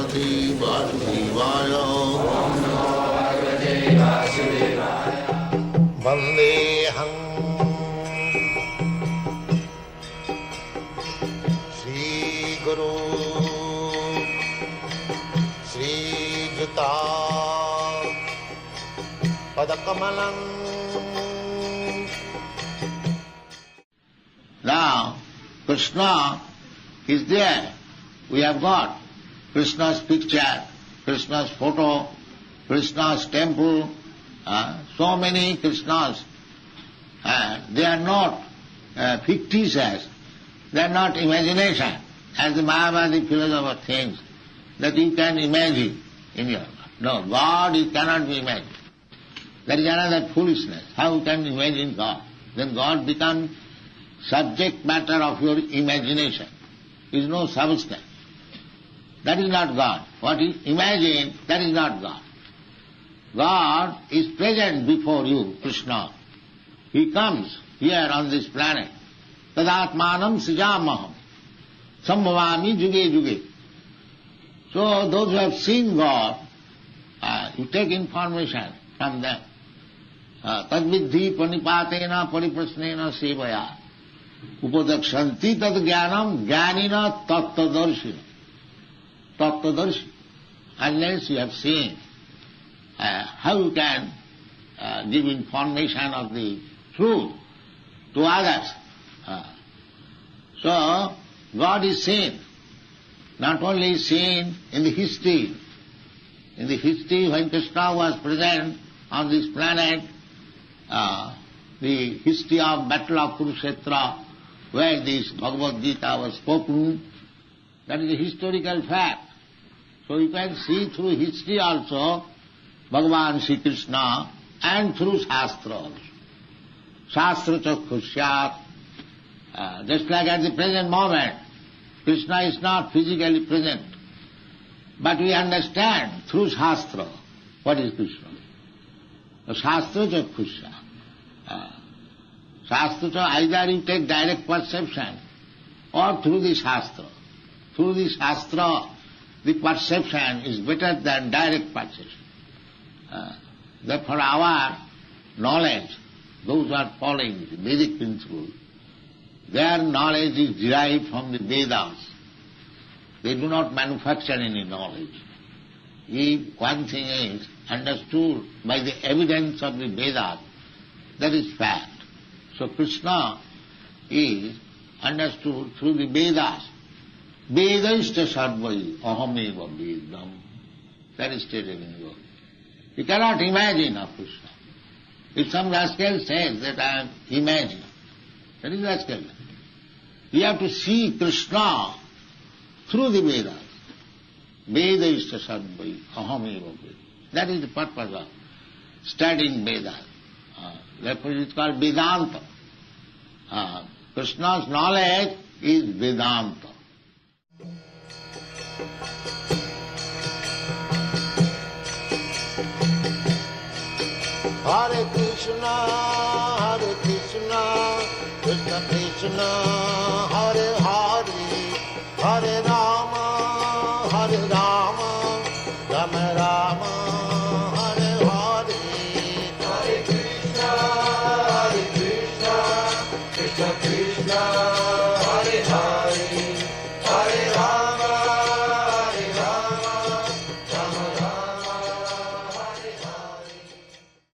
Bhagavate Vasudevaya. Vandeham Sri Guru Sri Juta Padakamalam. Now, Krishna is there. We have got Krishna's picture, Krishna's photo, Krishna's temple, so many Krishnas. They are not fictitious, they are not imagination, as the Mayavadi philosopher thinks, that you can imagine in your life. No, God cannot be imagined. That is another foolishness. How can you imagine God? Then God becomes subject matter of your imagination. There is no substance. That is not God. What you imagine, that is not God. God is present before you, Krishna. He comes here on this planet. Tadatmanam srijamaham sambhavami juge juge. So those who have seen God, you take information from them. Tadviddhi panipatena pariprasnena sevaya. Upadakshanti tad jnanam jnanina tattadarshina. Tattadarshi. Unless you have seen, how you can give information of the truth to others. So, God is seen. Not only seen in the history. In the history when Krishna was present on this planet, the history of Battle of Kurukshetra, where this Bhagavad Gita was spoken, that is a historical fact. So you can see through history also Bhagavan Sri Krishna and through Shastra also. Shastra chakkhusyat. Just like at the present moment, Krishna is not physically present. But we understand through Shastra what is Krishna. So Shastra chakkhusyat. Shastra, either you take direct perception or through the Shastra. Through the Shastra, the perception is better than direct perception. Therefore our knowledge, those who are following the Vedic principle, their knowledge is derived from the Vedas. They do not manufacture any knowledge. If one thing is understood by the evidence of the Vedas, that is fact. So Krishna is understood through the Vedas. Vedaishta sarvai ahameva vedam. That is stated in the Lord. You cannot imagine of Krishna. If some rascal says that I am imagining, that is rascal. You have to see Krishna through the Vedas. Vedaishta sarvai ahameva vedam. That is the purpose of studying Vedas. Therefore it is called Vedanta. Krishna's knowledge is Vedanta. Hare Krishna, Krishna Krishna,